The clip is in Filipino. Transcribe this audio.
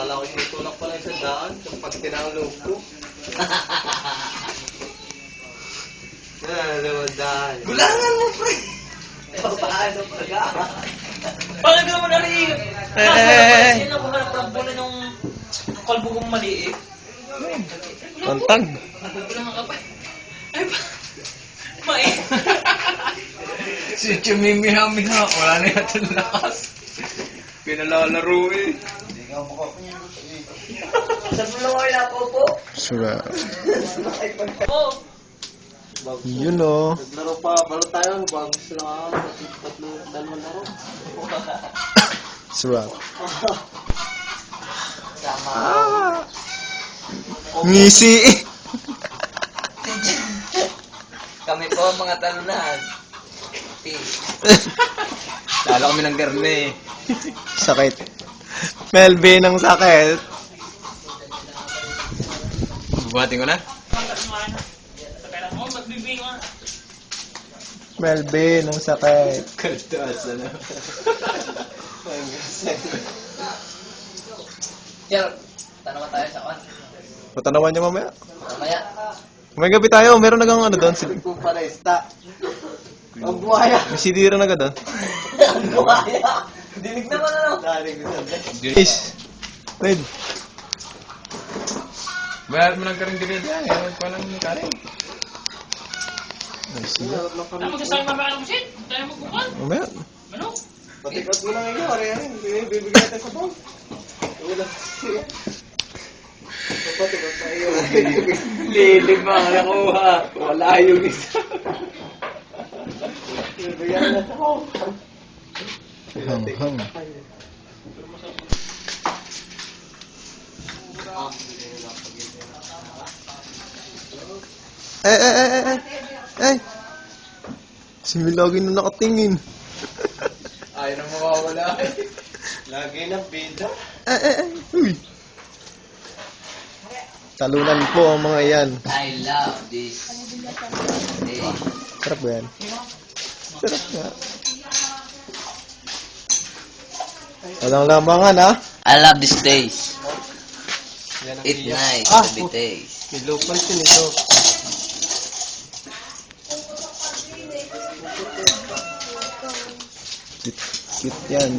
Akala ko tinutulak pala sa daan kapag tinanglog ko. Naman daan. Gulangan mo, pre! Paano pala? Bakit ka naman narinig? Kasi lang mga napunan ng kalbo kong maliit. Pantag. Gulangan ka pa. Ay ba? May. Si Chumimiha-miha. Wala na yata lakas. Pinalalaro eh. Sa pulo ko na po. Sura. Oh. Yun o. Naglaro pa. Balo tayo. Bagus lang. Dalawang laro. Sura. Sama. Ngisi. Kami po mga talunan. Lalo kami ng garne. Sakit. Melvin ang sakit. Bubuhatin ko na. Melvin ang sakit. Kaltas na. Sir, tanong tayo sa kan. Patanawan niyo mamaya. Mamaya. May gabi tayo. Meron nagang ano doon. Kung palesta. Ang buhaya. May sidira na ka doon. Ang buhaya. Dinig naman ano. Daling ko sabi. Guys. Red. Bayad mo ng karin-dirin yan. Ewan ko lang yung karin. Ay, siya. Ano magsasabi mamaya ng musit? Tayo magbukan. Mamaya. Ano? Patikat mo lang iyo. Ariyan. Bibigyan tayo sa bong. Wala. Patikat na iyo. Lilim ang nakuha. Wala yung isa. Bibigyan na ako. Hang-hang. Eh. Si Milagi na nakatingin. Ayaw na mawawala. Lagi na bida. Uy. Talunan po ang mga yan. I love this. Sarap ba yan? Sarap nga. Walang lamangan ha? I love this taste. Yan ang It's iya. nice Ah, to be taste. may local sin ito. Cute yan.